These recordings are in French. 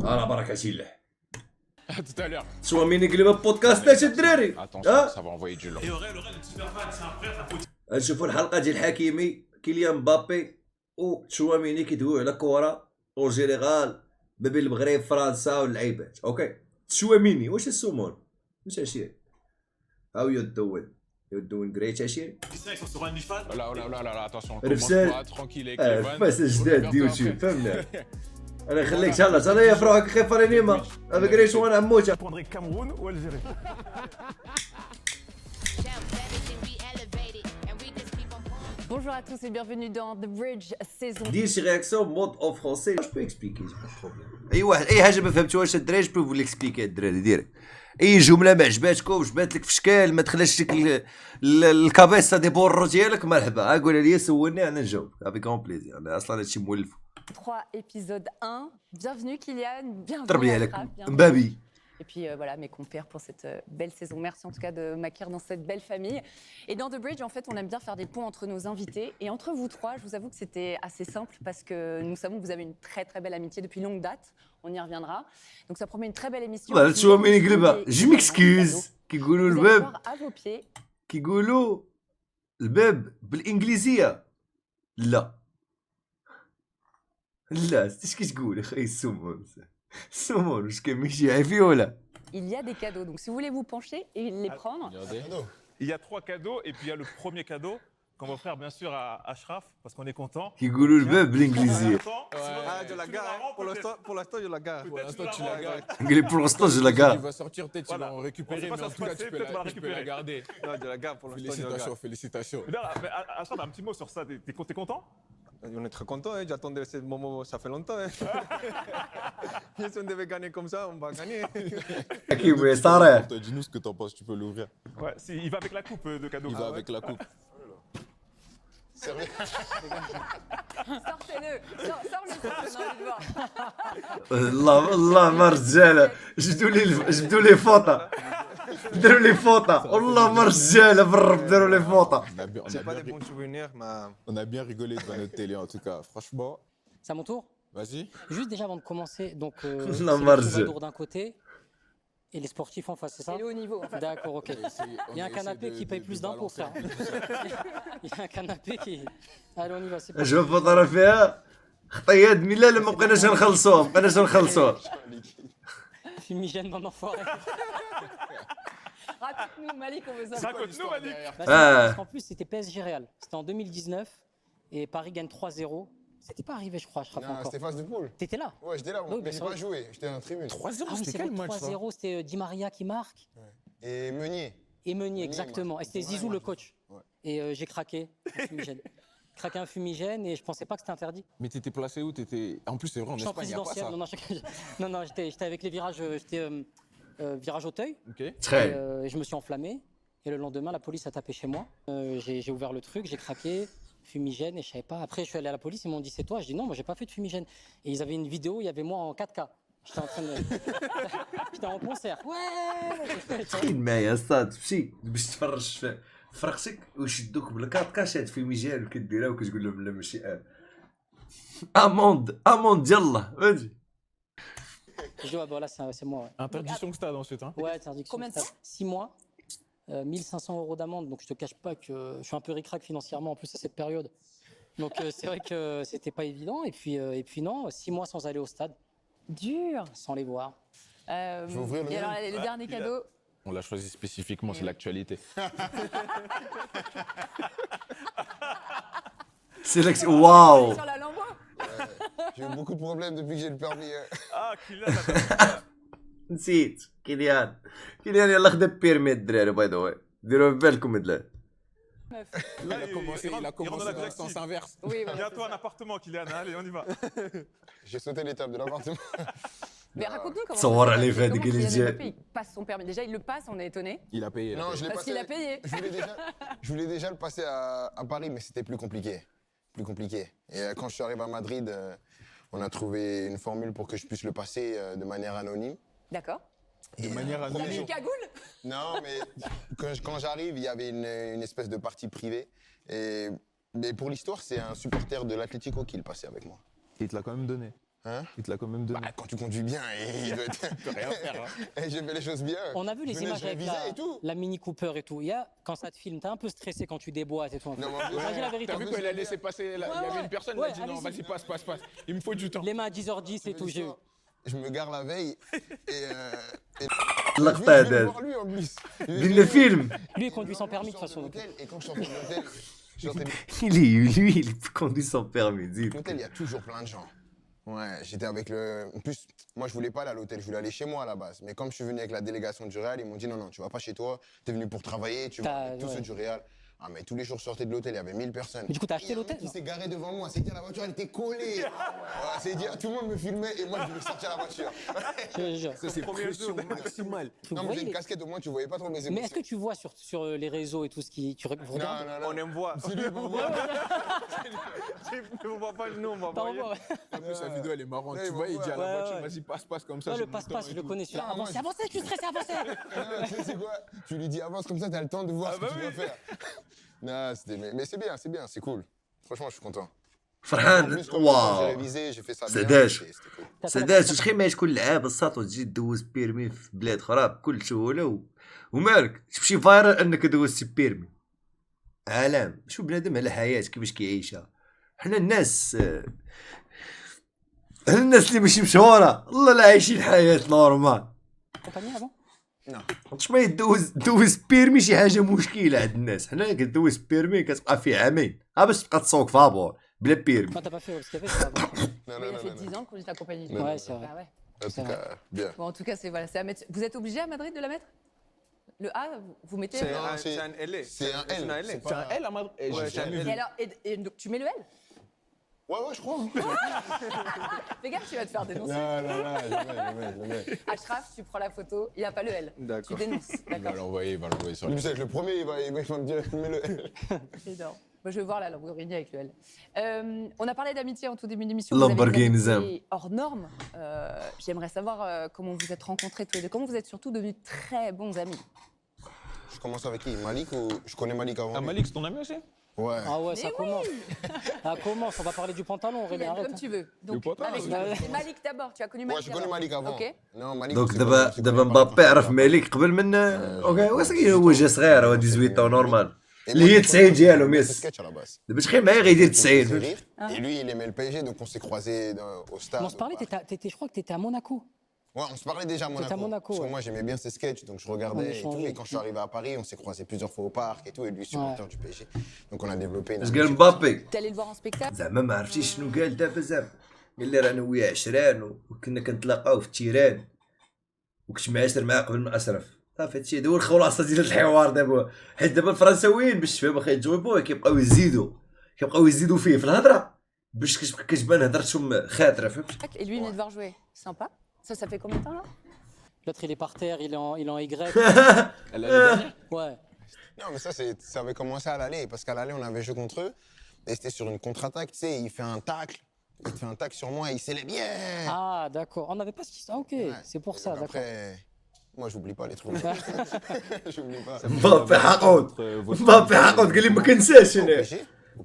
على بركة الله. À tout à l'heure. سوا مين يقلب بودكاست اش الدراري. Attention, ça va envoyer du lourd. نشوفوا الحلقه ديال حكيمي كيليان مبابي وتشواميني كيدويو على كره او جينيرال ما بين المغرب فرنسا واللعيبات. اوكي تشواميني واش السومون واش عشير هاو يو دوين جريت عشير Là, attention. رفسان Commence pas, tranquille avec les vannes. فاس جداد يوتيوب فهمنا. انا نخليك ان شاء الله ترى يفرحك خيفر نيما هذا قريش وانا عموته. prendrait Cameroun ou Algérie. Bonjour à tous et bienvenue dans The Bridge saison. دير شي رياكسيون مود او فرونسي جو بو اكسبليكي اي واحد اي حاجه ما فهمتوهاش الدراري جو بو ليكسبليكي الدراري ديريكت. اي جمله ما عجباتكمش بات لك في شكال ما دخلش لك الكابيسا دي بورو ديالك مرحبا قول لي سولني انا نجاوب افيك اون بليزير. انا اصلا هادشي مولف 3 épisode 1. Bienvenue Kylian, bienvenue تربيه Ashraf, عليك bienvenue. مبابي. Et puis voilà mes compères pour cette belle saison. Merci en tout cas de m'accueillir dans cette belle famille. Et dans The Bridge, en fait, on aime bien faire des ponts entre nos invités. Et entre vous trois, je vous avoue que c'était assez simple parce que nous savons que vous avez une très très belle amitié depuis longue date. On y reviendra. Donc ça promet une très belle émission. والله شو مين يقلبها جو ميكسكوز كيقولوا Vous allez الباب voir à vos pieds. كيقولوا الباب بالانجليزيه لا اش كتقول اخي السمون واش كيمشي عافيه ولا Il y a des cadeaux. Donc si vous voulez vous pencher et les prendre. Regardez. Il y a 3 cadeaux et puis il y a le premier cadeau qu'on va offrir bien sûr à Ashraf parce qu'on est content. كيقولوا الباب بالانجليزيه. Ah, de la gare, hein. Pour l'instant, je la gare. Pour l'instant, tu la gardes. قال لي بور لونستون جو لا Tu كار. vas sortir, peut-être tu vas en récupérer, On sait mais pas en ça tout cas, se tu passer, peut-être on va la peux la récupérer. garder. Non, de la gare, pour l'instant, je la Félicitations, gare. félicitations. Mais Ashraf, un petit mot sur ça. T'es content? On est très contents, hein. J'attendais ce moment, ça fait longtemps. Hein. Si on devait gagner comme ça, on va gagner. كيبغي صريح. Dis-nous ce que t'en penses, tu peux l'ouvrir. Ouais, il va avec la coupe de cadeaux. Il va avec la coupe. Sortez-le. Sors-le, on a envie de voir. الله ما رجاله جبدوا لي فوطه داروا لي فوطه والله ما رجاله بالرب داروا لي فوطه. C'est pas des bons souvenirs, mais On a bien rigolé devant notre télé, en tout cas. Franchement, C'est à mon tour. vas-y. Juste déjà avant de commencer, donc c'est La les marge. troubadours d'un côté et les sportifs en face, c'est ça Et le haut niveau. En fait. D'accord, ok. Il y a un canapé qui paye plus d'impôts, frère. Il y a un canapé qui... Allez, on y va, c'est parti. جو فطره فيها خطيات ميلا ما بقيناش نخلصوها. Fumigène dans l'enfoiré. Raconte-nous, Malik, on veut ça. Raconte-nous, Malik. Bah, Ah. parce qu'en plus, c'était PSG Real. C'était en 2019 et Paris gagne 3-0. C'était pas arrivé, je crois, je rappelle Non, encore. c'était phase de poule. T'étais là? Ouais, j'étais là, Oui, mais mais j'ai c'est pas vrai. joué, j'étais en tribune. 3-0, Ah oui, c'était c'est quel vrai, match ça 3-0, c'était Di Maria qui marque Et Meunier. et Meunier, Meunier, exactement. moi. Et c'était Ouais, Zizou moi, le coach. ouais. Et j'ai craqué un fumigène. Craqué un fumigène et je pensais pas que c'était interdit. Mais t'étais placé où? En plus, c'est vrai, en Je suis en Espagne, il n'y a pas présidentielle. ça. Non, j'étais avec les virages, j'étais virage Auteuil. Ok. Et, تخيل je me suis enflammé. Et le lendemain, la police a tapé chez moi. J'ai ouvert le truc, j'ai craqué, fumigène, et je savais pas. Après, je suis allé à la police, ils m'ont dit c'est toi. Je dis non, moi j'ai pas fait de fumigène. Et ils avaient une vidéo, il y avait moi en 4K. J'étais en train de. J'étais en concert. Ouais. تخيل معايا استاذ تمشي باش تفرج في فرقتك ويشدوك بالكارت كاشات في مجال وكديرها وكتقول لهم لا ماشي اموند يلا فهمتي. Je dis ouais, bah là c'est moi. Ouais, Interdiction de stade ensuite. Hein. ouais interdiction. Combien de temps 6 mois, 1500 € d'amende. Donc je te cache pas que je suis un peu ric-rac financièrement en plus à cette période. Donc c'est vrai que c'était pas évident. Et puis non, 6 mois sans aller au stade, Dur. sans les voir. Je vais ouvrir le Et alors, mien. le dernier il a- cadeau. On l'a choisi spécifiquement, c'est l'actualité. سيلكسي واو Sur la lambeau. J'ai eu beaucoup de problèmes depuis que j'ai le permis. Ah, Kylian, attends. نسيت كيليان يلا خدا بيرمي الدراري باي ذا واي ديروا بالكم الدراري. Il a commencé, il rentre dans la le directive. sens inverse. Oui, voilà. Viens-toi un appartement, Kylian. Allez, on y va. J'ai sauté l'étape de l'appartement. Mais raconte-nous comment. تصور ça se عليه passe. في هذيك Comment Kylian اللي Mbappé, il passe son permis. Déjà, il le passe, on est étonné. Il a payé. Non, je l'ai Parce passé. qu'il a payé. Je voulais déjà le passer à Paris, mais c'était plus compliqué. Et quand je suis arrivé à Madrid, on a trouvé une formule pour que je puisse le passer de manière anonyme. D'accord. Et, manière T'as anonyme. mis une cagoule. Non, mais quand j'arrive, il y avait une espèce de partie privée. Mais pour l'histoire, c'est un supporter de l'Atlético qui le passait avec moi. Il te l'a quand même donné. Hein? Il te l'a quand même donné. Quand tu conduis bien, il doit être... Tu peux rien faire. Hein. Et j'ai fait les choses bien. On a vu les Je venais, images je avec révisais et tout. la Mini Cooper et tout. Il y a, quand ça te filme, t'es un peu stressé quand tu déboîtes et tout. Non, mais en plus, Moi, j'ai la vérité. T'as vu quand il a laissé passer, il y avait une personne, il a Ouais, dit non, allez-y. vas-y, passe. Il me faut du temps. Les mains à 10h10 et tout, j'ai eu. je me gare la veille et اللقطة je vais هذا voir lui en plus. دير le film. Lui, il conduit sans permis de toute façon. Et quand je sortais de l'hôtel, je sortais de il conduit sans permis. dis. l'hôtel, il y a toujours plein de gens. Ouais, j'étais avec le... En plus, moi, je voulais pas aller à l'hôtel, je voulais aller chez moi à la base. Mais comme je suis venu avec la délégation du Real, ils m'ont dit non, tu vas pas chez toi, t'es venu pour travailler, tu vas avec tous ceux du Real. Ah, mais tous les jours, je sortais de l'hôtel, il y avait 1000 personnes. Mais du coup, t'as acheté Et il y a un l'hôtel, mec qui non s'est garé devant moi, c'est dire la voiture, elle était collée. Ouais, c'est dire, tout le monde me filmait et moi, je devais sortir la voiture. Je te jure. Ça, c'est pression maximale. Vous Non, mais j'ai voyez une les- casquette, au moins, tu voyais pas trop mes émotions. Mais est-ce que tu vois sur les réseaux et tout ce qui. Vous regardez Non. On aime voir. Si lui, il m'envoie. Ne vous voit pas, nous, on va T'en voir. vois, ouais. En plus, la vidéo, elle est marrante. Ouais, Tu vois, il dit à la ouais, voiture, ouais. vas-y, passe comme ça. Non, j'ai le mon passe-passe, temps je et le tout. connais celui-là. Non, moi, Avancez, je suis stressé, avancez. Tu sais quoi? Tu lui dis avance comme ça, t'as le temps de voir ce que tu vas faire. Non, mais c'est bien, c'est cool. Franchement, je suis content. En فرحان plus, comme j'ai واو révisé, j'ai fait ça bien. سداش. C'était cool. سداش واش خير ما تكون لعاب الساط وتجي دوز بيرمي في بلاد اخرى بكل سهوله ومالك تمشي فايرال انك دوزتي بيرمي عالم شو بنادم على حياه كيفاش كيعيشها حنا الناس اللي ماشي مشهوره الله لا عايشين حياه نورمال Compagnie avant واش ما دوز بيرمي شي حاجه مشكله عند الناس حنا كدوز بيرمي كتبقى فيه عامين باش تبقى تسوق فابور بلا بيرمي Non, t'as pas fait parce qu'il y avait ça avant. Non, Oui, il a non, fait non, 10 ans qu'on conduit la compagnie. Non, Ouais, c'est vrai. Bah ouais. En tout cas, bien. Bon, en tout cas, c'est voilà, c'est à mettre. Vous êtes obligé à Madrid de la mettre? Le A, vous mettez. C'est Non, un LA. c'est un L. LA. C'est C'est un pas- L à Madrid. Eh, Ouais, j'ai c'est un jamais L. vu. Et alors, et donc tu mets le L? Ouais, je crois. Fais gaffe, tu vas te faire dénoncer. Non, jamais. Ashraf, tu prends la photo, il n'y a pas le L. Tu D'accord. dénonces. Il va D'accord. l'envoyer sur Lui, c'est le premier, il va me dire, mets le L. Énorme. Moi, je veux voir la Lamborghini avec le L. On a parlé d'amitié en tout début d'émission. Lamborghini, Vous avez une amitié hors norme. J'aimerais savoir comment vous êtes rencontrés tous les deux. Comment vous êtes surtout devenus très bons amis. Je commence avec qui? Malik ou je connais Malik avant? Ah, lui? Malik, c'est ton ami aussi? Ouais. Ah ouais, Mais ça oui. commence. Ça commence, on va parler du pantalon, Aurélien, Kylian, arrête. comme tu veux. Donc, potin, avec ouais. c'est Malik d'abord. Tu as connu Malik Ouais, je connais d'abord. Malik avant. Ok. Non, Malik. دونك c'est دابا pas- c'est دابا pas- مبابي عرف مالك قبل من اوكي واسكي هو جا صغير هو 18 نورمال Et اللي moi, هي je 90 connais ديالو ce ميس sketch à la base. دابا شحال معايا غيدير Il me faisait 90 rire. Et lui, il aimait le PSG, donc on s'est croisés au stade. Mais on se parlait, je crois que t'étais à Monaco. Ouais, on se parlait déjà à Monaco. à Monaco, Parce que ouais. moi, j'aimais bien ses sketchs, donc je On regardais et tout. échangeait. Et quand je suis arrivé à Paris, on s'est croisés plusieurs fois au parc et tout. Et lui, supporter du PSG. Donc on a développé une اش قال amitié. مبابي T'es allé le voir en spectacle? زعما ما عرفتيش شنو قال دابا زعما قال لي رانا وياه عشران وكنا كنتلاقاو في التيران وكنت معاشر معاه قبل ما اشرف صافي هادشي هذا هو الخلاصه ديال الحوار دابا حيت دابا الفرنساويين باش تفهم واخا يتجاوبوه كيبقاو يزيدوا فيه في الهضره باش كتبان هضرتهم خاطره فهمت Et lui, il venait de voir jouer. Sympa. Ça fait combien de temps là? L'autre, il est par terre, il est en Y. Elle a gagné. Ouais. Non, mais ça avait commencé à l'aller. Parce qu'à l'aller, on avait joué contre eux. Et c'était sur une contre-attaque. Tu sais, il fait un tacle. Il fait un tacle sur moi et il célèbre. Yeah! Ah, d'accord. On n'avait pas ce qui. Ah, ok, Ouais. c'est pour Et ça, donc d'accord. après, moi, j'oublie pas les trucs. J'oublie pas. مبابي حقود مبابي حقود قال لي ما كنساش Au انا PSG,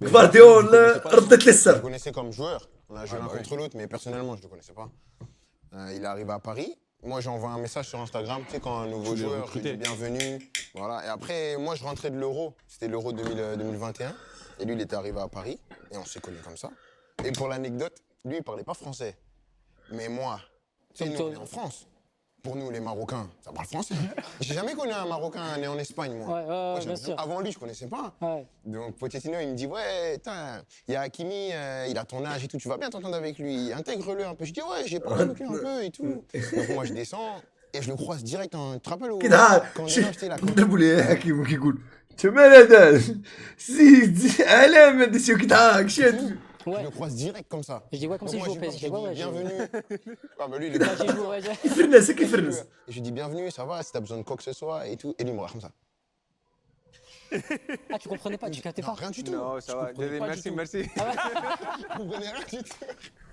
غوارديول ردت لي je le السر connaissais comme joueur. On a joué l'un contre l'autre, mais personnellement, je ne le connaissais pas. Il est arrivé à Paris. Moi, j'envoie un message sur Instagram, tu sais, quand un nouveau Tu l'as joueur, je recruté. dis bienvenue. Voilà. Et après, moi, je rentrais de l'Euro. C'était l'Euro 2021. Et lui, il était arrivé à Paris. Et on s'est connus comme ça. Et pour l'anecdote, lui, il ne parlait pas français. Mais moi, tu sais, nous, on est en France. Pour nous, les Marocains, ça parle français. J'ai jamais connu un Marocain né en Espagne, moi. Ouais, Moi, bien sûr. avant lui, je ne connaissais pas. Ouais. Donc Pochettino, il me dit ouais, il y a Hakimi, il a ton âge et tout, tu vas bien t'entendre avec lui, intègre-le un peu. Je dis ouais, j'ai parlé avec lui un peu et tout. Donc moi je descends et je le croise direct. Tu te rappelles كي ضحك quand on est acheté la ضربوا لي حكيم كيقول انت مال هذا زيد علام هذا شي كيضحك شاد Je Ouais. le croise direct comme ça. Je dis ouais, comme Donc si je moi, joue au j'y vais, PSG. je Ouais, dis ouais, bienvenue. Ah bah lui, il est Là, j'ai joué, ouais, j'ai- كيفرنس كيفرنس Et je lui dis bienvenue, ça va, si t'as besoin de quoi que ce soit et tout. Et lui, il me regarde comme ça. Ah, tu comprenais pas, tu captais Non, pas. rien du tout. Non, ça va. comprenais pas Merci, du tout. merci. Je comprenais rien du tout.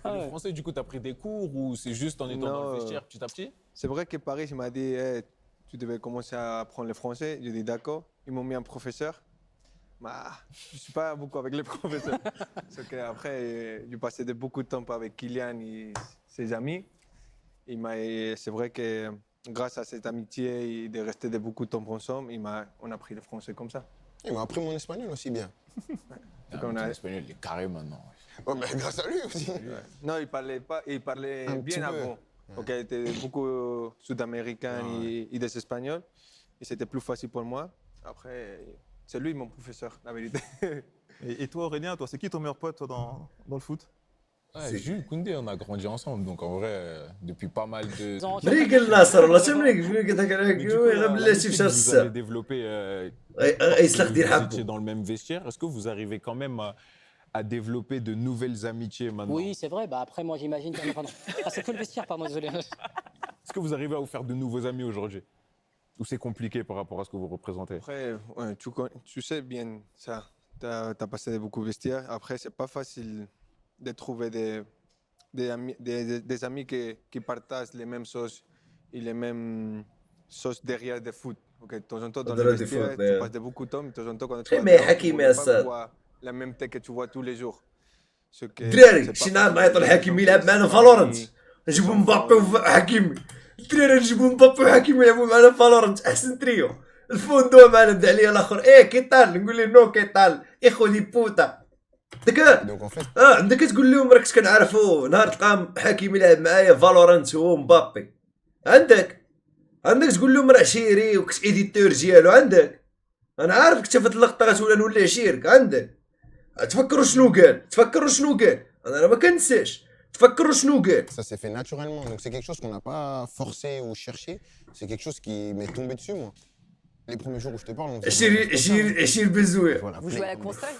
Ah Le ouais. français, du coup, t'as pris des cours ou c'est juste en étant dans le Non. vestiaire petit à petit? C'est vrai que Paris, il m'a dit, tu devais commencer à apprendre le français. J'ai dit d'accord. Ils m'ont mis un professeur. Bah, je ne suis pas beaucoup avec les professeurs. Parce qu'après, j'ai passé beaucoup de temps avec Kylian et ses amis. C'est vrai que grâce à cette amitié et de rester beaucoup de temps ensemble, on a appris le français comme ça. Il m'a appris mon espagnol aussi bien. Ton espagnol, il est carré maintenant. Oh, mais grâce à lui aussi. Non, il parlait pas, il parlait Un petit bien peu. avant. Donc, il était beaucoup sud-américain et des espagnols. Et c'était plus facile pour moi. Après, c'est lui mon professeur, la vérité. Et toi, Aurélien, toi, c'est qui ton meilleur pote toi, dans le foot? Ouais, Jules Koundé, on a grandi ensemble. Donc en vrai, depuis pas mal de. ملي قال ناصر والله شملي قلت لك Mais du coup, غير la بلاتي musique, في شهر vous avez 6 développé. يسلخ دير Vous étiez حبه dans le même vestiaire. Est-ce que vous arrivez quand même à développer de nouvelles amitiés maintenant? Oui, c'est vrai. Bah, après, moi, j'imagine. Pardon. Ah, c'est que le vestiaire, pardon, désolé. Est-ce que vous arrivez à vous faire de nouveaux amis aujourd'hui? Ou c'est compliqué par rapport à ce que vous représentez? Après, ouais, tu sais bien ça. Tu as passé beaucoup de vestiaires. Après, c'est pas facile de trouver des amis qui partagent les mêmes choses et les mêmes choses derrière le foot. Ok, de temps en temps, dans le Derrière du vestiaire, foot, tu passes de beaucoup de temps, mais de temps en temps, quand tu Eh, vas mais dehors, Hakim tu et ne peux pas Assad. voir la même tête que tu vois tous les jours. دراري شي نهار نعيطوا لحكيمي يلعب معنا فالورانت نجيبوا مبابي وحكيمي الدراري نجيبوا مبابي وحكيمي يلعبوا معنا فالورانت احسن تريو الفوندو معنا بدا عليا الاخر ايه كيطال نقول له نو كيطال اخو دي بوتا داك Donc en fait, عندك تقول لهم راك كنعرفوا نهار تلقى حكيمي يلعب معايا فالورانت هو مبابي عندك تقول لهم راه عشيري وكنت ايديتور ديالو عندك انا عارفك انت في هاد اللقطه غتولي نولي عشيرك عندك تفكروا شنو قال انا راه ما كنساش تفكروا شنو قال ça s'est fait naturellement. Donc c'est quelque chose qu'on n'a pas forcé ou cherché. C'est quelque chose qui m'est tombé dessus, moi. Les premiers jours où je te parle, on faisait عشير بزوير Voilà, Vous jouez à la console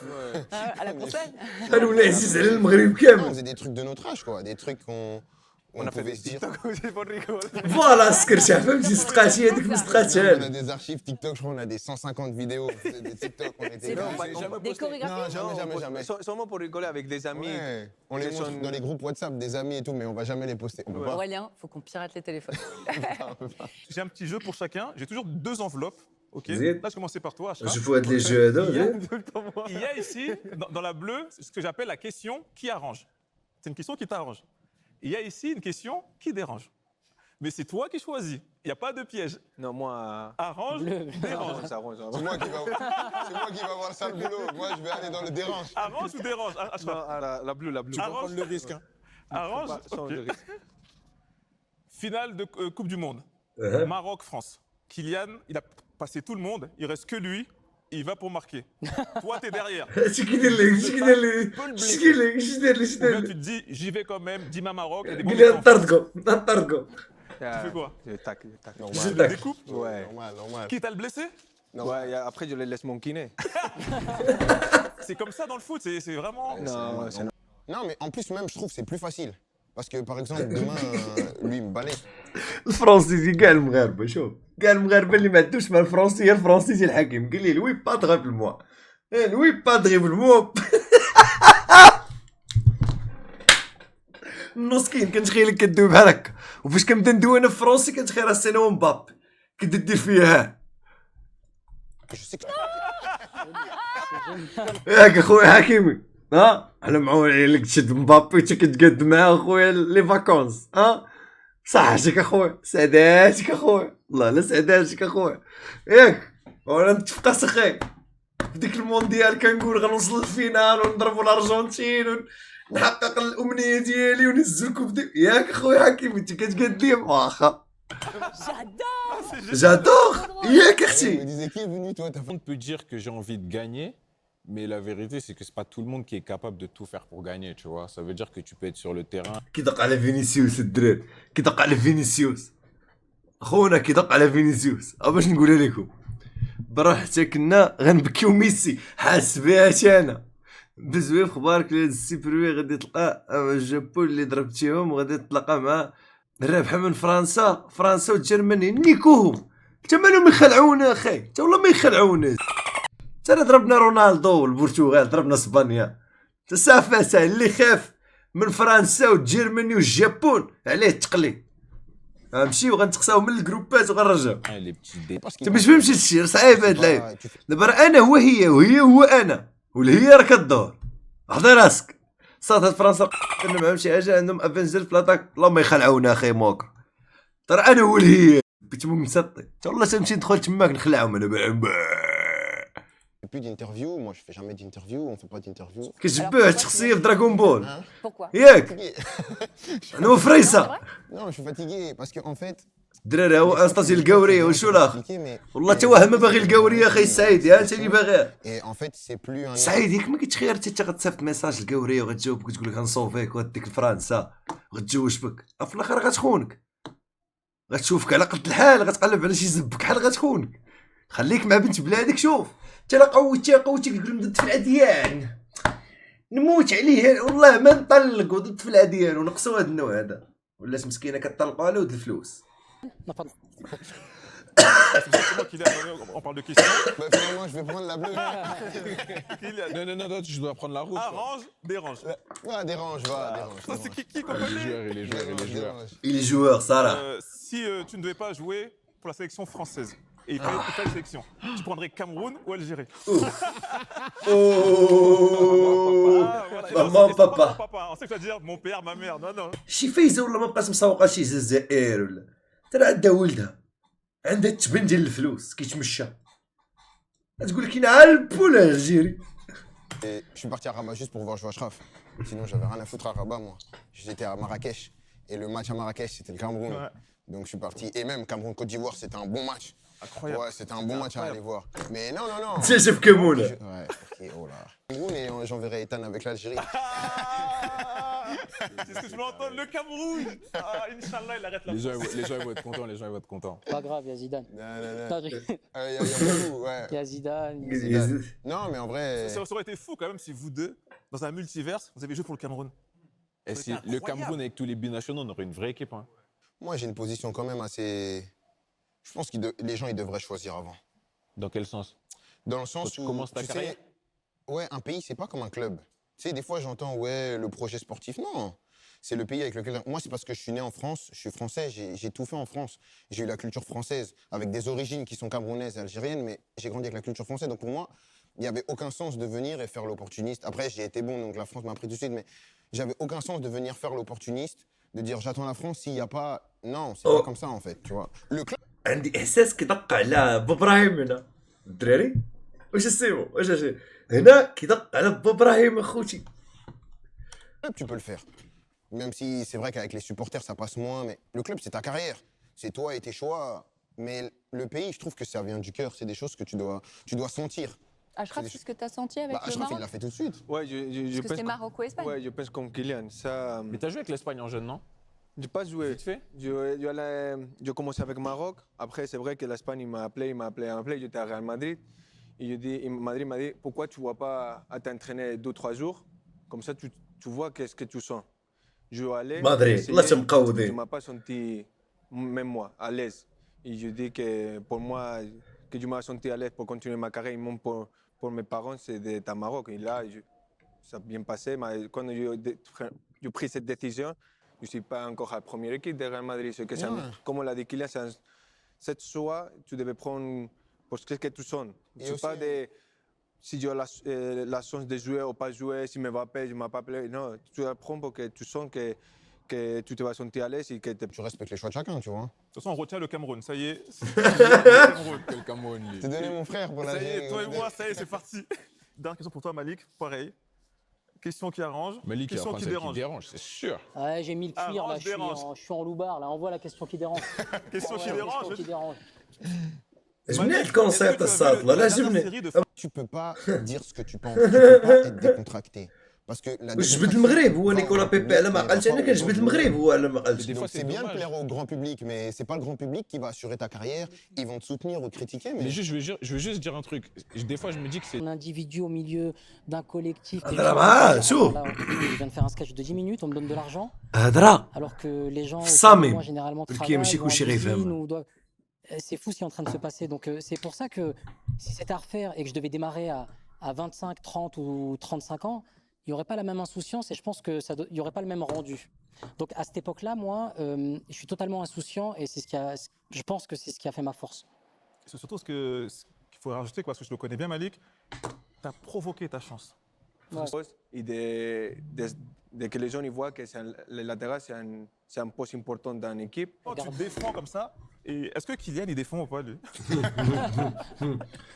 À la console انا ولا عزيز على المغرب on كامل faisait des trucs de notre âge, quoi. Des trucs on On a fait pouvait des se dire. TikTok aussi pour rigoler. فوالا سكرتها فهمتي صدقاتي هذيك ما On a صدقاتها des archives TikTok, je crois, on a des 150 vidéos. On faisait des TikTok, on était C'est comme vrai, ça. des chorégraphies Non, jamais. Seulement pour rigoler avec des amis. Ouais, on les Qui montre sont- dans les groupes WhatsApp des amis et tout, mais on va jamais les poster. On peut pas. Aurélien, faut qu'on pirate les téléphones. J'ai un petit jeu pour chacun. J'ai toujours 2 enveloppes. Ok. Zid. Là, je commençais par toi, Ashraf. نشوفوا هاد لي جو هادو Il y a ici, dans la bleue, ce que j'appelle la question qui arrange. C'est une question qui t'arrange. Il y a ici une question qui dérange. Mais c'est toi qui choisis. Il n'y a pas de piège. Non, moi. Arrange, dérange. Ça arrange, ça C'est arrange. moi qui va voir le sale boulot. Moi, je vais aller dans le dérange. Arrange ou dérange, Ashraf? Non, la bleue, la bleue. Arrange. Prendre le risque. Hein. Arrange, Sans ok. de risque. Finale de Coupe du Monde. Maroc-France. Kylian, il a passé tout le monde. Il reste que lui. Il va pour marquer. Toi, t'es derrière. اش كيدير لك اش كيدير لك اش كيدير لك اش دير لك اش Ou دير bien tu لك te dis, j'y vais quand même, dis-moi Maroc. Il y a des قال لي conditions. نطردكم Tu fais quoi? Je tac. Je Tu tac. découpes? Ouais. Normal. Quitte à le blesser? Ouais, et après, je les laisse manquiner. C'est comme ça dans le foot. C'est vraiment. Non, c'est Non, mais en plus, même, je trouve que c'est plus facile. Parce que, par exemple, demain, lui, il me balaye. الفرنسي كاع المغاربه شوف كاع المغاربه اللي ما عندوش مع الفرنسي هي الفرنسي ديال الحكيم قال لي لوي با دغيبل موا لوي با دغيبل موا النص كاين كنتخيلك كدوي بحال هكا وفاش كنبدا ندوي انا في فرنسي كنتخيل راسي انا ومبابي كنت دير فيها Je sais que ياك اخويا حكيمي انا معول عليك تشد مبابي انت كتقاد معاه اخويا لي فاكونس صحتك اخويا سعداتك اخويا والله لا سعداتك اخويا ياك وانا نتفق اخي في ديك المونديال كنقول غنوصل للفينال ونضربوا الارجنتين ونحقق الامنيه ديالي ونهزو الكوب ياك اخويا حكيمي انت كتقاد ليا واخا J'adore جادور ياك il me اختي disait qui est venu, toi, t'as Tout le monde peut dire que j'ai envie de gagner, mais la vérité, c'est que c'est pas tout le monde qui est capable de tout faire pour gagner, tu vois. Ça veut dire que tu peux être sur le terrain. كيدق على فينيسيوس الدراري كيدق على فينيسيوس خونا كيدق على فينيسيوس باش نقولها لكم برا حتى كنا غنبكيو ميسي حاس بها انا بزويف خبارك لهاد السيبروي غادي تلقى جابون اللي ضربتيهم وغادي تلقى مع الرابحه من فرنسا وجرماني نيكوهم حتى مالهم يخلعونا اخي حتى والله ما يخلعونا حتى ضربنا رونالدو والبرتغال ضربنا اسبانيا صافا اللي خاف من فرنسا وجيرماني والجابون عليه التقليد غنمشيو غنتقساو من الجروبات وغنرجعو Les petits dés. Parce انت ما تفهمش هادشي صعيب هاد pas- اللعيب tu fais- دابا راه انا هو هي وهي هو انا والهي راه كدور حضر راسك صات هاد فرنسا درنا معاهم شي حاجه عندهم افنجر في لاطاك اللهم يخلعونا اخي موكر ترى انا هو الهي كنت مسطي والله تنمشي ندخل تماك نخلعهم انا fais plus d'interview. Moi, je fais jamais d'interview. On fait pas d'interview. كتشبه هاد الشخصيه في دراغون بول Hein Pourquoi ياك Fatigué. انا وفريسه C'est vrai Non, je suis fatigué parce que en fait. الدراري هو انستاسي القوريه وشو الاخر Expliquer, mais- والله تا واحد ما باغي القوريه اخي السعيد يا انت اللي باغيها Et en fait, c'est plus un. سعيد ياك ما كتخير انت غتصيفط ميساج القوريه وغتجاوبك وتقول لك غنصوفيك وغديك لفرنسا وغتجوج بك في الاخر غتخونك غتشوفك على قد الحال غتقلب على شي زب كحل غتخونك خليك مع بنت بلادك شوف انت لا قوتيها تقول ضد في العديان نموت عليه والله ما نطلق وضد في العديان ونقصوا هذا النوع هذا ولات مسكينه كطلقوا على ود الفلوس Non, pardon. C'est moi qui l'ai amené, on parle de questions. Bah, finalement, je vais prendre la bleue. Kylian, Non, tu dois prendre la route. quoi. arrange, dérange. Ouais, dérange, va, dérange. Ça, c'est qui Les comprenait joueurs et les joueurs et les joueurs. Dérange. il est joueur Sarah Si tu ne devais pas jouer pour la sélection française, et il fallait une sélection, tu prendrais Cameroun ou Algérie? oh Ah, voilà. Et maman c'est pas papa mon papa. On sait que tu vas dire mon père, ma mère. Non, non. شي فايزه ولا ما بقات مسوقه شي الجزائر ولا ترى عندها ولدها عندها التبن ديال الفلوس كيتمشى تقول لك نعلب ولا الجيري Et je suis parti à Rabat juste pour voir jouer Ashraf. Sinon, j'avais rien à foutre à Rabat, moi. J'étais à Marrakech. Et le match à Marrakech, c'était le Cameroun. Ouais. Donc, je suis parti. Et même Cameroun-Côte d'Ivoire, c'était un bon match. Incroyable. Ouais, c'était un bon match à aller voir. Mais non, non, non. انت شوف كمونه Ouais, ok, oh là. Cameroun et j'enverrai Ethan avec l'Algérie. Ah, c'est ce que je veux entendre, le Cameroun. Ah, Inch'Allah, il arrête la Les gens ils vont être contents, les gens ils vont être contents. Pas grave, il y a Zidane. Non, non, non. Non, je- Y a beaucoup, ouais. Il y a Zidane. Non, mais en vrai. Ça aurait été fou quand même si vous deux, dans un multiverse, vous avez joué pour le Cameroun. Et Ça si aurait été le incroyable. Cameroun avec tous les binationaux, on aurait une vraie équipe. Hein. Moi, j'ai une position quand même assez. Je pense que les gens, ils devraient choisir avant. Dans quel sens? Dans le sens Quand tu où. commences ta carrière. Ouais, un pays, c'est pas comme un club. Tu sais, des fois, j'entends, ouais, le projet sportif. Non, c'est le pays avec lequel. Moi, c'est parce que je suis né en France, je suis français, j'ai tout fait en France. J'ai eu la culture française, avec des origines qui sont camerounaises et algériennes, mais j'ai grandi avec la culture française. Donc pour moi, il n'y avait aucun sens de venir et faire l'opportuniste. Après, j'ai été bon, donc la France m'a pris tout de suite, mais j'avais aucun sens de venir faire l'opportuniste, de dire j'attends la France s'il n'y a pas. Non, c'est pas comme ça en fait, tu vois. Le club. عندي احساس كيدق على بابراهيم هنا الدراري واش السيمو واش هنا كيدق على بابراهيم اخوتي Tu peux le faire. Même si c'est vrai qu'avec les supporters, ça passe moins, mais le club, c'est ta carrière. C'est toi et tes choix. Mais le pays, je trouve que ça vient du cœur. C'est des choses que tu dois sentir. Ashraf, c'est ce que tu as senti avec Bah, le Ashraf, il Maroc l'a fait tout de suite. Ouais, Parce que c'était Maroc ou Espagne. Ouais, je pense comme Kylian. Ça, Mais t'as joué avec l'Espagne en jeune, non? j'ai pas joué. Vite fait? Je commençais avec Maroc. Après, c'est vrai que l'Espagne, il m'a appelé. J'étais à Real Madrid. Et Madrid m'a dit, pourquoi tu ne vas pas à t'entraîner 2-3 jours? Comme ça, tu vois qu'est-ce que tu sens. Je vais aller. Madrid, essayer. là, tu me caudes. Je ne m'ai pas senti, même moi, à l'aise. Et je dis que pour moi, que je m'ai senti à l'aise pour continuer ma carrière, même pour mes parents, c'est d'être à Maroc. Et là, ça a bien passé. Mais quand j'ai pris cette décision, je ne suis pas encore à la première équipe de Real Madrid. C'est que Ouais. comme on l'a dit, Kylian, cette choix, tu devais prendre pour ce que tu sens. Et C'est aussi, pas de si j'ai la chance de jouer ou pas jouer, si je ne m'appelle, je ne m'appelle. Non, tu apprends pour que tu sens que tu te vas sentir à l'aise et que Tu respectes les choix de chacun, tu vois. De toute façon, on retient le Cameroun, ça y est. Le Cameroun. Quel Cameroun, lui. T'es donné mon frère pour la Ça y est, toi et moi, ça y est, c'est parti. Dernière question pour toi, Malik, pareil. Question qui arrange, Malik, il va question prendre qui celle dérange. qui dérange, c'est sûr. Ouais, j'ai mis le cuir, là, Arrange, dérange. je suis en loupard, là. Envoie la question qui dérange. Question qui Ouais, dérange. question qui dérange. عجبني هاد الكونسيبت الساط لا عجبني Tu peux pas dire ce que tu penses. Tu peux pas être décontracté. Parce que la جبد المغرب هو نيكولا بيبي على ما قالش انا كنجبد المغرب هو على ما قالش Des fois, C'est c'est bien de dommage. plaire au grand public, mais c'est pas le grand public qui va assurer ta carrière. Ils vont te soutenir ou critiquer, mais Mais juste, je veux juste dire un truc. Des fois, je me dis que c'est. Un individu au milieu d'un collectif. Ah, là, chaud. Là, je viens de faire un sketch de 10 minutes, on me donne de l'argent, هضره alors que les gens, Ça autour de même. moi, généralement, Le travaillent, Kim vont en Chikou Chérif, usine hein. ou doivent- C'est fou ce qui est en train de se passer. Donc, c'est pour ça que si c'était à refaire et que je devais démarrer à 25, 30 ou 35 ans, il n'y aurait pas la même insouciance et je pense que il n'y aurait pas le même rendu. Donc à cette époque-là, moi, je suis totalement insouciant et je pense que c'est ce qui a fait ma force. C'est surtout ce qu'il faut rajouter, parce que je le connais bien, Malik. Tu as provoqué ta chance. Ouais. Et de que les gens ils voient que le latéral, c'est un poste important dans l'équipe. Quand tu défends comme ça, et est-ce que Kylian il défend ou pas lui?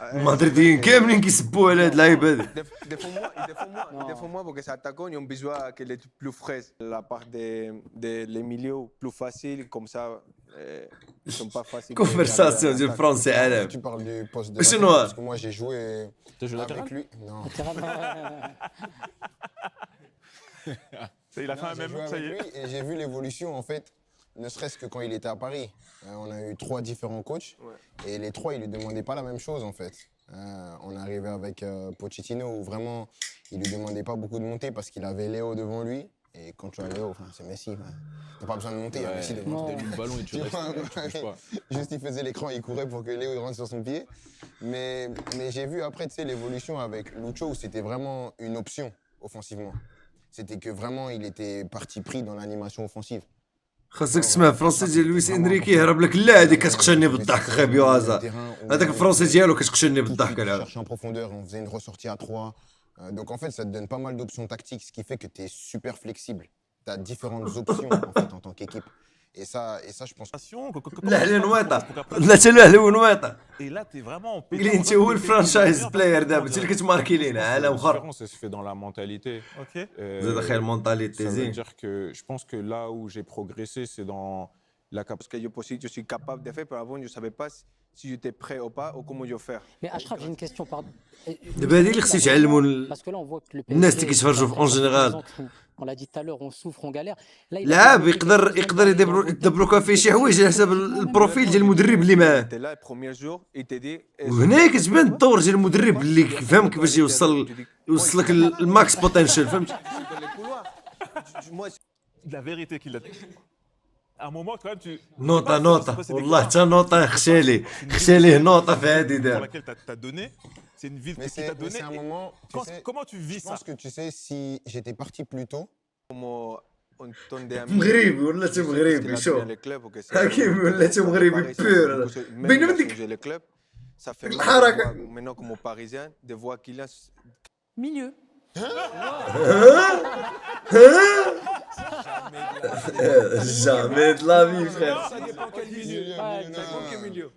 المدريديين كاملين كيسبوا على هاد اللعيبه هادي. Défends-moi parce que c'est attaquant, ils ont besoin qu'elle est plus fraîche. La part des milieux plus facile, comme ça, ils sont pas faciles. كونفرساسيون ديال فرنسي عالم. Tu parles du poste de Monsieur latéral, Noir. parce que moi j'ai joué T'as joué avec latéral? lui. Non. Il a fait Non, un j'ai même, joué ça y avec est. lui et j'ai vu l'évolution en fait, ne serait-ce que quand il était à Paris. On a eu 3 différents coachs et les 3 ils lui demandaient pas la même chose en fait. On est arrivé avec Pochettino où vraiment il lui demandait pas beaucoup de monter parce qu'il avait Léo devant lui et quand tu as Léo, enfin, c'est Messi, t'as pas besoin de monter, il y a Messi devant toi. Donne-lui le ballon et tu restes, tu bouges pas. Juste il faisait l'écran, il courait pour que Léo il rentre sur son pied. Mais j'ai vu après tu sais, l'évolution avec Lucho où c'était vraiment une option offensivement. C'était que vraiment il était parti pris dans l'animation offensive. خاصك تسمع الفرنسي ديال لويس انريكي يهرب لك لا هذيك كتقشرني بالضحك خابي وهذا هذاك الفرنسي ديالو كتقشرني بالضحك على chercher en profondeur, on faisait une ressortie à 3. Donc en fait, ça te donne pas mal d'options tactiques, ce qui fait que tu es super flexible. Tu as différentes options en fait en tant qu'équipe. Et ça, je pense que لا على نواطه لا حتى له ونواطه Et là, tu es vraiment en pétard. قال لي انت هو الفرانشايز بلاير دابا انت اللي كتماركي لينا عالم La اخر. différence, elle se fait dans la mentalité. Ok. زاد خير Ça المونتاليتي veut زين. dire que je pense que là où j'ai progressé, c'est dans la Parce que je suis capable de faire, mais avant, je ne savais pas si j'étais prêt ou pas, ou comment je vais faire. Mais Achraf, j'ai une question, pardon. دابا هذه اللي خصو يتعلموا Parce que là, on voit que le الناس PSG, اللي كيتفرجوا في اون جينيرال. on l'a dit tout à l'heure, on souffre, on galère. Là, il a لاعب développé يقدر quelque chose يقدر dans les يدبروكا فيه شي حوايج على حساب البروفيل ديال المدرب اللي معاه. Tu es là le premier jour, il te dit. وهنا كتبان الدور ديال المدرب اللي فهم كيفاش يوصلك الماكس بوتنشال فهمت. Moi, La vérité qu'il a dit. À un moment, quand même, tu. نوطه Je sais نوطه pas si c'est والله des حتى نوطه خشالي خشاليه نوطه في هذه pour دابا. laquelle t'as donné. C'est une ville mais qui t'a c'est donné. un Et moment, tu sais, comment tu vis je ça? pense que tu sais, si j'étais parti plus tôt, comme on tendait à مغربي ولات مغربي شوف حكيمي ولات مغربي بير بينما ديك le club, ça fait mal الحركة. de voir, maintenant comme parisien, de voir qu'il a Milieu. jamais de la vie frère. Ça dépend quel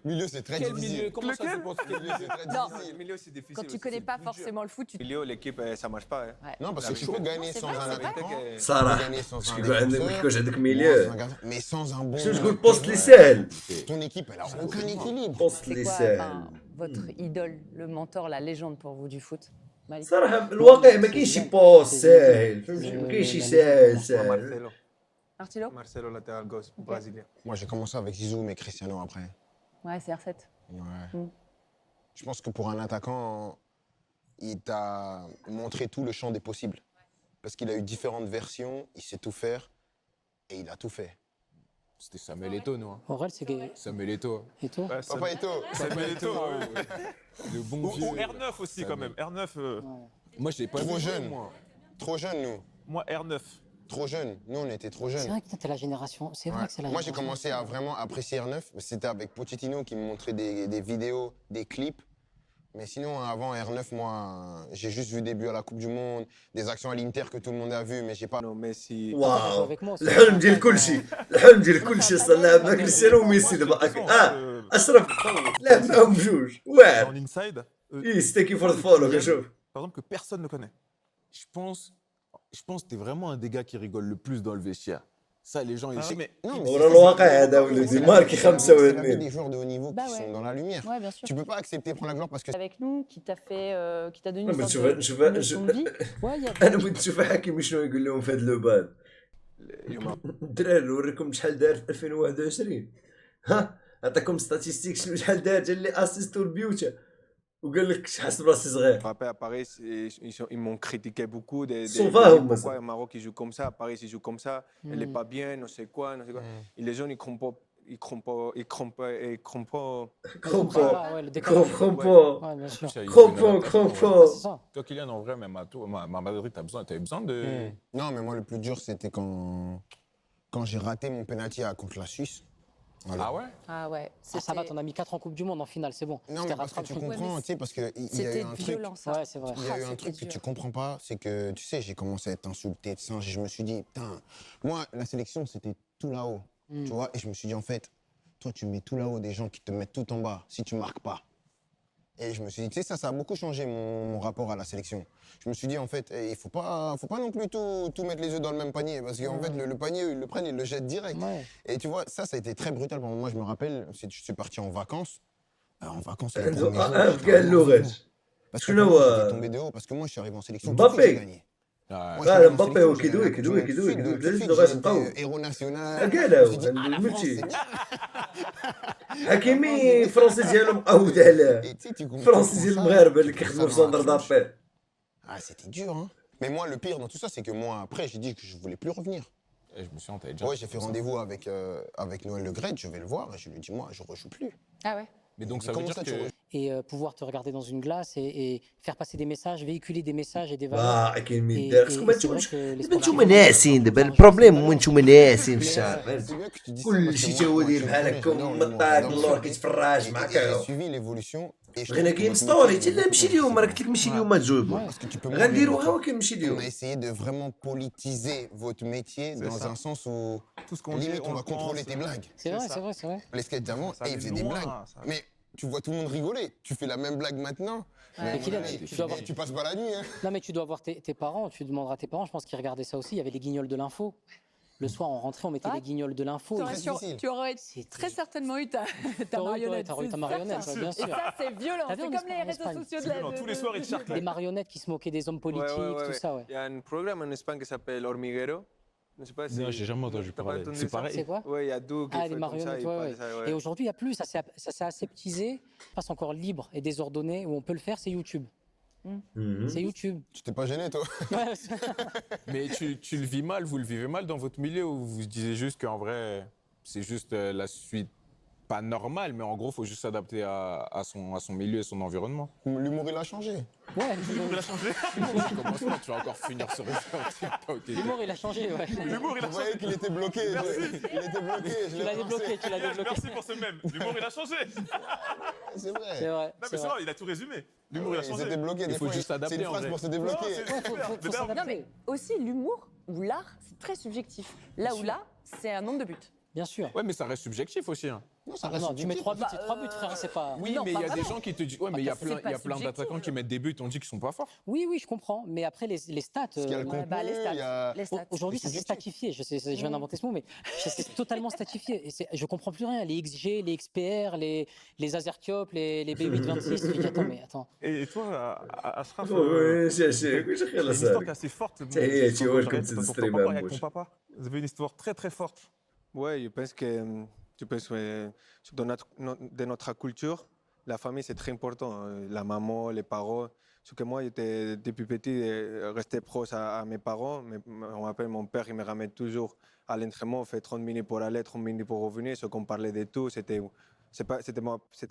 milieu, c'est très difficile. Comment ça dépend Milieu, c'est très Non. difficile. milieu, c'est difficile. Quand tu connais pas forcément le foot, tu Milieu, l'équipe, ça marche pas. Hein. Non, parce que tu peux gagner c'est sans vrai, un c'est vrai. attaquant, tu peux صراحه gagner sans باش un كيكون عندك défenseur, كيكونش عندك sans ميليو un gardien, mais sans un bon. شنو تقول بوست اللي ساهل Ton équipe, elle a aucun équilibre. بوست c'est اللي quoi ساهل. enfin, votre idole, le mentor, la légende pour vous du foot Malik. صراحه الواقع ما كاينش شي بوست ساهل فهمتي ما كاينش شي ساهل ساهل. Marcelo. Martilo Marcelo, latéral gauche, brésilien. Moi, j'ai commencé avec Zizou, mais Cristiano après. Ouais, c'est R7. Ouais. Je pense que pour un attaquant, il t'a montré tout le champ des possibles. Parce qu'il a eu différentes versions, il sait tout faire et il a tout fait. C'était Samuel Eto'o, nous. Hein. Aurel, c'est gay. Samuel Eto'o. Et toi Ouais, Papa Eto'o. Samuel Eto'o, Le bon Ou vieux. R9 aussi, quand même. R9. Moi, je l'ai pas Trop vu, jeune. moi. Trop jeune, nous. Moi, R9. Trop jeune. Nous, on était trop C'est jeunes. vrai que t'es la génération. C'est vrai Ouais. que c'est la Moi, j'ai génération. commencé à vraiment apprécier R9. C'était avec Pochettino qui me montrait des vidéos, des clips. Mais sinon, avant R9, moi, j'ai juste vu des buts à la Coupe du Monde, des actions à l'Inter que tout le monde a vu, mais j'ai pas. Non, Messi. واو Avec moi, c'est- الحلم ديال كلشي الحلم ديال كلشي صار لعب مع كريستيانو وميسي دابا اشرف لعب معاهم بجوج En واعر inside, اي ستيكي فور ذا فولو كنشوف. par exemple, que personne ne connaît. Je pense que t'es vraiment un des gars qui rigole le plus dans le vestiaire. Ça, les gens, ils Ah oui, mais Non, mais ورا الواقع هذا ولدي ماركي c'est la vie 85. des joueurs de haut niveau Bah qui ouais. sont dans la lumière. Ouais, bien sûr. Tu peux pas accepter prendre la gloire parce que Avec nous, qui t'a fait, qui t'a donné Non, une mais sorte tu vas- de je vais- leçon je- de vie. Ouais, il y a. انا بغيت نشوف حكيمي شنو يقول لهم في هذا لوبان. الدراري نوريكم شحال دار في 2021 ها عطاكم ستاتيستيك شحال دار جا اللي اسيستو البيوتا وقال لك حسب راسي صغير. Après, à Paris, ils m'ont critiqué beaucoup. Sauvage, Pourquoi ça. au Maroc, ils jouent comme ça, à Paris, ils jouent comme ça, elle n'est pas bien, non sais quoi, non sais quoi. Et les gens, ils il comprend Ah, ouais, le décalage. Comprends Ouais, bien sûr. En plus, il y a eu Comprends, une adaptation, ouais. comprends. C'est ça. Toi, Kylian, en vrai, même à toi, à Madrid, t'avais besoin de. Non, mais moi, le plus dur, c'était quand j'ai raté mon penalty contre la Suisse. Voilà. Ah ouais? Ah ouais. Ah, ça va, t'en as mis 4 en Coupe du Monde en finale, c'est bon. Non, C'était mais parce que tu rattrapé. comprends, tu sais, parce qu'il y a eu C'était un truc. violent, ça. Ouais, c'est vrai. Il y a eu un c'était truc que dur. tu comprends pas, c'est que, tu sais, j'ai commencé à être insulté de singe et je me suis dit, putain, moi, la sélection, c'était tout là-haut, tu vois, et je me suis dit, en fait, toi, tu mets tout là-haut des gens qui te mettent tout en bas si tu marques pas. Et je me suis dit, tu sais, ça a beaucoup changé mon rapport à la sélection. Je me suis dit, en fait, il faut pas non plus tout mettre les œufs dans le même panier, parce qu'en fait, le panier, ils le prennent, ils le jettent direct. Ouais. Et tu vois, ça a été très brutal. Moi, je me rappelle, je suis parti en vacances. En vacances, le عنده premier jour, عارف j'étais كاع vraiment اللغات fou. Parce que شنو pour moi, هو؟ j'étais tombé de haut, parce que moi, je suis arrivé en sélection. Mbappé. Tout de suite, j'ai gagné. Ouais. Moi, je لا suis arrivé en مبابي sélection, هو j'ai كيدوي gagné كيدوي tout de كيدوي suite, كيدوي tout de بلاتيش suite, لغات j'ai مقوي été héros national. قالها Je me suis dit, عنده ah, la France, الملتي c'est bien. حكيمي الفرنسي ديالو مقود عليه Et tu sais, tu comprends الفرنسي ديال ça, المغاربه اللي tu كيخدموا في prends ça dans سوندر la tronche. دابيل Ah, c'était dur, hein. Mais moi, le pire dans tout ça, c'est que moi, après, j'ai dit que je voulais plus revenir. Et je me suis t'avais déjà. Ouais, j'ai fait rendez-vous avec Noël Le Graët, je vais le voir, et je lui dis, moi, je rejoue plus. Ah ouais. Mais donc, Il ça dit, veut comment dire ça, tu que. rejoues? Et pouvoir te regarder dans une glace et faire passer des messages, véhiculer des messages et des valeurs. واه كاين مين Et, دار et خصكم ما c'est vrai نتوماش que les دابا نتوما sportifs, ناسين دابا ils ont البروبليم changé هو de نتوما valeurs. ناسين في Mais, الشارع C'est فهمتي bien que tu dis ça, كل parce que شيء moi, تاودي tu me بحال connais, هكا j'adore l'humour, مطاق j'adore اللور ce كيتفرج Et معاك j'ai suivi l'évolution. Et je بغينا trouve que جيم notre ستوري métier, il لا est مشي beaucoup اليوم plus راك قلت لك مشي اليوم تجاوبوا Parce que tu peux moins غنديروها vivre. ولكن مشي On اليوم a essayé de vraiment politiser votre métier C'est dans ça. un sens où Tout ce qu'on dit, limite on on va le contrôler pense. tes blagues. C'est vrai, c'est vrai, c'est vrai. Les sketchs d'avant, Ça ils allait faisaient des loin, blagues. ça. Mais tu vois tout le monde rigoler. Tu fais la même blague maintenant. Mais Kylian, tu dois avoir- Tu passes pas la nuit. Hein. Non, mais tu dois voir tes parents, tu demanderas à tes parents, je pense qu'ils regardaient ça aussi. Il y avait les guignols de l'info. Le soir, on rentrait, on mettait Ah. les guignols de l'info. Tu aurais, très difficile. tu aurais C'était- très certainement eu ta marionnette. T'aurais eu ta c'est marionnette, certain. ouais, bien sûr. Et ça, c'est violent. T'as vu C'est en comme les réseaux Espagne sociaux de C'est la. violent. Tous les soirs, ils te charclent. Les marionnettes qui se moquaient des hommes politiques, tout ça, ouais. Il y a un programme en Espagne qui s'appelle Hormiguero. Je sais pas si. Non, j'ai jamais entendu T'as pas parler. entendu C'est ça pareil. C'est quoi? Ouais, il y a deux qui Ah, fait les comme ça, marionnettes, ils ouais, parlent ouais. ça, ouais. Et aujourd'hui, il n'y a plus, ça s'est aseptisé, passe encore libre et désordonné, où on peut le faire, c'est YouTube. C'est YouTube. Tu t'es pas gêné, toi? Ouais, Mais tu le vis mal, vous le vivez mal dans votre milieu ou vous disiez juste qu'en vrai, c'est juste la suite pas normale, mais en gros, il faut juste s'adapter à son milieu et son environnement. L'humour, il a changé. ouais. Il a changé. Commence pas, tu vas encore finir sur TikTok. L'humour, il a changé, ouais. L'humour, il a Vous voyez changé. qu'il était bloqué. Il était bloqué. Je Tu l'ai l'as lancé. débloqué, tu l'as débloqué. Merci pour ce même. L'humour, il a changé. C'est vrai. C'est vrai. Non, mais c'est c'est vrai. vrai, il a tout résumé. L'humour, il a Ils changé. étaient bloqués. Il Des faut fois, juste s'adapter, c'est une en phrase vrai. pour se Non, débloquer. c'est Ouais, faut super. s'adapter. Non, mais aussi l'humour ou l'art, c'est très subjectif. Là où là, c'est un nombre de buts. Bien sûr. Ouais, mais ça reste subjectif aussi. Hein. Non, ça Ah reste non, tu mets subjectif. 3 buts, c'est 3 buts, frère, c'est pas. Oui, non, mais il pas y a des vraiment. gens qui te disent. Ouais, mais il y a c'est plein, pas il y a plein subjectif. d'attaquants qui mettent des buts, on dit qu'ils sont pas forts. Oui, oui, je comprends. Mais après, les stats. Parce qu'il y a le Ouais, contenu, bah, les stats. il y a... Les stats. Aujourd'hui, ça c'est statifié. Je viens d'inventer ce mot, mais c'est totalement statifié. Et je comprends plus rien. Les XG, les XPR, les Azertyop, les B826. Je dis, attends. Et toi, Ashraf, وي شاشي واش il y a une خلاص histoire qui est assez forte. Hey, tu vois, Ton comme papa c'est ton stream papa à avec bouche. ton papa. Vous avez une histoire très très forte. Ouais, je pense que dans notre culture, la famille, c'est très important. La maman, les parents. Parce que moi, j'étais depuis petit resté proche à mes parents. Mais on m'appelle mon père, il me ramène toujours à l'entraînement. On fait 30 minutes pour aller, 30 minutes pour revenir. Ce qu'on parlait de tout, c'était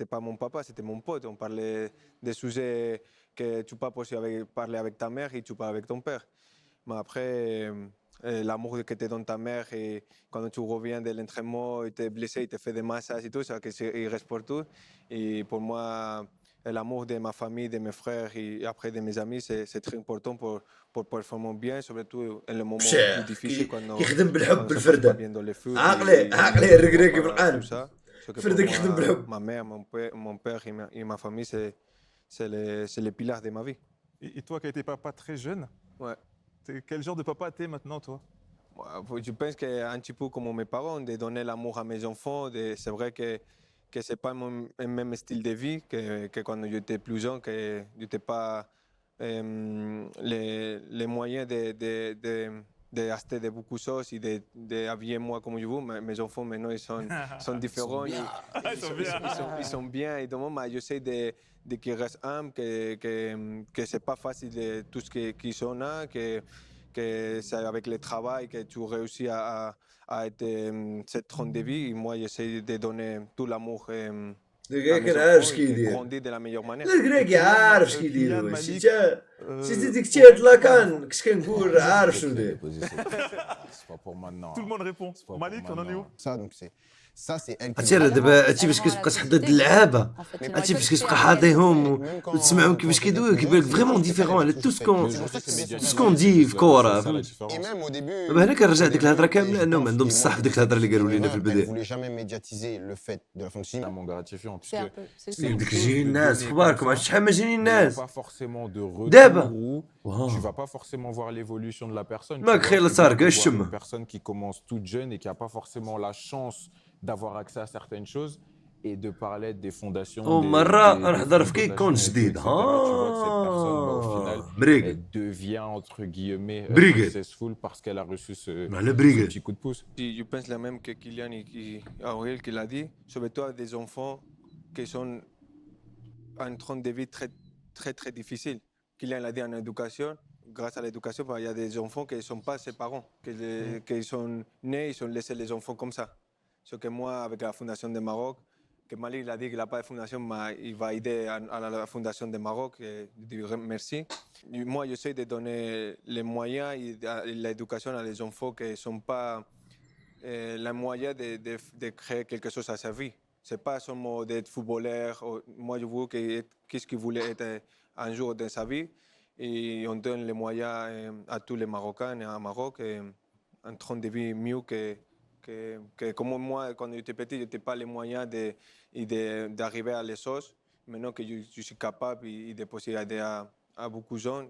pas mon papa, c'était mon pote. On parlait des sujets que tu peux pas parler avec ta mère et tu parles avec ton père. Mais après, l'amour que te donne ta mère et quand tu reviens de l'entraînement, il t'es blessé, il te fait des massages et tout, ça, il reste pour tout. Et pour moi, l'amour de ma famille, de mes frères et après de mes amis, c'est très important pour performer bien, surtout dans le moment بشاع plus difficile quand يخدم on بالحب se sent بالفردة pas bien dans le foot. عقلي الركراكي في القالب tout ça. Ce que فردة pour كيخدم moi, بالحب ma mère, mon père et ma famille, c'est les piliers de ma vie. Et toi qui as été papa très jeune, Ouais. quel genre de papa t'es maintenant, toi? Je pense qu'un petit peu comme mes parents, de donner l'amour à mes enfants. C'est vrai que ce n'est pas le même style de vie que quand j'étais plus jeune, que je n'avais pas les moyens d'acheter de beaucoup de choses et d'habiller moi comme je veux. Mes enfants, maintenant, ils sont différents. Ils sont bien. Et donc, j'essaie de qu'ils restent humbles, que ce n'est pas facile de tout ce qu'ils sont là, que c'est avec le travail que tu réussis à à être cette tranche de vie. Et moi, j'essaie de donner tout l'amour à الكراك mes كان عارف enfants اش et de كيدير grandir de la meilleure manière. الكراك عارف اش Kylian كيديروا Malik, شتي ديك تشاد لاكان كنت كنقول عارف شنو داير C'est pas pour maintenant. tout le monde répond. C'est pas Malik, pour on en est où maintenant. Ça, donc ça c'est elle qui عرفتي راه دابا هادشي فاش كتبقى تحضر اللعابه هادشي فاش كتبقى حاضيهم وتسمعهم كيفاش كيدويو كيبان لك فريمون ديفيرون على تو سكون دي في كوره Et même au début. دابا هنا كنرجع ديك الهضره كامله انهم عندهم الصح في ديك الهضره اللي قالوا لنا في Elle البدايه voulait jamais médiatiser le fait de la fonction. Tellement gratifiant. C'est un peu. C'est ça. ديك جايين الناس اخباركم عرفت شحال ما جايين Il n'y a الناس pas forcément de retour D'ab. où Wow. tu vas pas forcément voir l'évolution de la personne. Ma Tu vois, créé le tu vas sargue, voir chum. une personne qui commence toute jeune et qui n'a pas forcément la chance d'avoir accès à certaines choses et de parler des fondations. ومره des نحضر في كي fondations كون et tout, جديد etc. Tu vois que cette personne, bah, au final, بريغ elle devient entre guillemets Brigade. successful parce qu'elle a reçu ce على بريغ petit coup de pouce. Je pense la même que Kylian et Aurel qui l'a dit, surtout à des enfants qui sont en train de vivre très difficile. Kylian l'a dit en éducation, grâce à l'éducation, il y a des enfants qui ne sont pas ses parents, qui sont nés, ils ont laissé les enfants comme ça. Ce que moi, avec la Fondation de Maroc, que Malik il a dit qu'il n'a pas de fondation, mais il va aider à la Fondation de Maroc, et je dirais merci. Et moi, j'essaie de donner les moyens et l'éducation à les enfants qui ne sont pas les moyens de créer quelque chose à sa vie. Ce n'est pas seulement d'être footballeur. Moi, je vois qu'est-ce qu'il voulait être un jour dans sa vie. Et on donne les moyens à tous les Marocains et à Maroc en train de vivre mieux que comme moi, quand j'étais petit, je n'avais pas les moyens d'arriver à les choses. Maintenant que je suis capable de pouvoir aider à beaucoup de gens,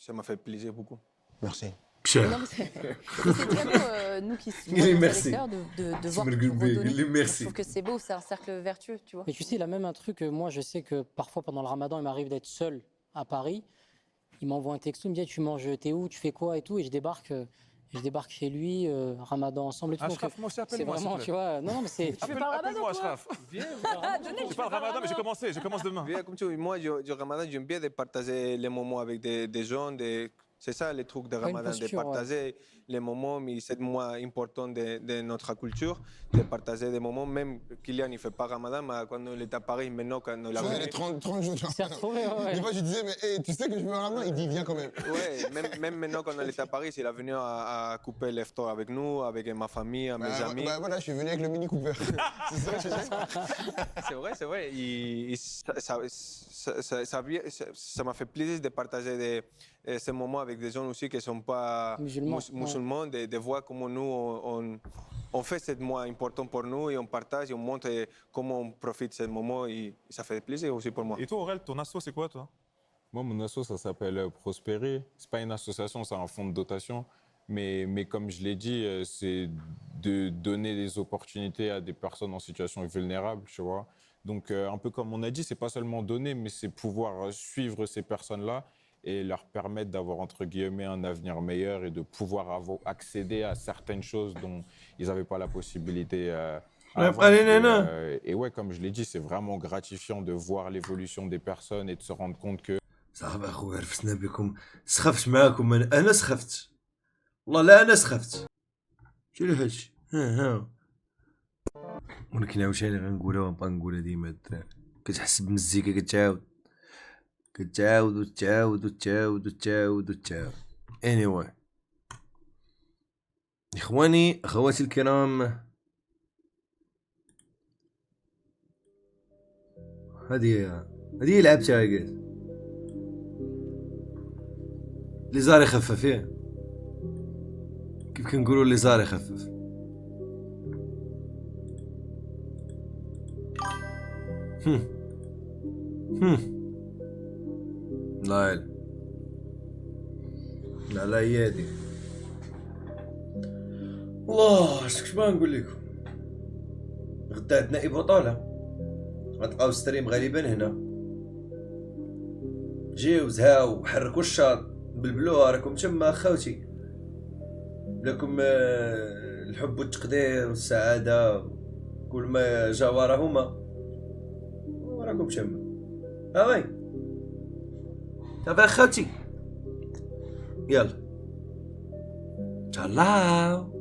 ça m'a fait plaisir beaucoup. Merci. Non, mais c'est très beau, nous qui sommes Il est dans merci. l'extérieur, de voir me le que vous goûter, redonnez. il est merci. Je trouve que c'est beau, c'est un cercle vertueux, tu vois. Mais tu sais, il a même un truc, moi je sais que parfois pendant le ramadan, il m'arrive d'être seul à Paris. Il m'envoie un texto, il me dit tu manges, t'es où, tu fais quoi et tout. Et je débarque chez lui, ramadan ensemble et tout. Donc, Ashraf, moi aussi, c'est appelle-moi. vraiment, s'il te tu plaît. vois. Non, mais c'est. Appelle-moi, Ashraf. Donnez, Je parle ramadan, mais je commence demain. Bien, comme tu vois, moi, du Ramadan, j'aime bien de partager les moments avec des gens. C'est ça les trucs de Une Ramadan, de posture, ouais. partager les moments, mais c'est moins important de notre culture, de partager des moments. Même Kylian, il ne fait pas Ramadan, mais quand il est à Paris, maintenant, quand il Tu a vois, les 30 jours. C'est retrouvé, ouais. Des fois, je disais, mais hey, tu sais que je me ramener, il dit, viens quand même. Ouais, même maintenant, quand il est à Paris, il est venu à couper l'eftor avec nous, avec ma famille, mes amis. Bah voilà, je suis venu avec le Mini Cooper. C'est ça que je sais. C'est vrai. Ça m'a fait plaisir de partager ces moments avec des gens aussi qui ne sont pas musulmans, de voir comment nous, on fait ce moment important pour nous et on partage et on montre comment on profite de ce moment et ça fait plaisir aussi pour moi. Et toi, Aurel, ton asso, c'est quoi, toi? Moi, mon asso, ça s'appelle Prospérer. C'est pas une association, c'est un fonds de dotation. Mais comme je l'ai dit, c'est de donner des opportunités à des personnes en situation vulnérable, tu vois. Donc, un peu comme on a dit, c'est pas seulement donner, mais c'est pouvoir suivre ces personnes-là et leur permettre d'avoir, entre guillemets, un avenir meilleur et de pouvoir accéder à certaines choses dont ils n'avaient pas la possibilité avant. Et ouais, comme je l'ai dit, c'est vraiment gratifiant de voir l'évolution des personnes et de se rendre compte que صاحبي اخويا عرفنا بكم سخفت معاكم انا سخفت والله لا انا سخفت شنو هادشي ها ولكن عاوتاني غنقولها ونبقى نقولها ديما الدراري كتحس بمزيكا كتعاود وتعاود anyway اخواني اخواتي الكرام هذه لعبتها قال لي زار يخفف فيه كيف كنقولوا لي زار يخفف لا لا هي هادي الله اش ما نقول لكم غدا عندنا اي بطوله غتلقاو ستريم غالبا هنا جيو زهاو حركوا الشاط بلبلوها راكم تما خوتي لكم الحب والتقدير والسعاده كل ما جا وراهما راكم تما هاي صافي خوتي يلا تهلاو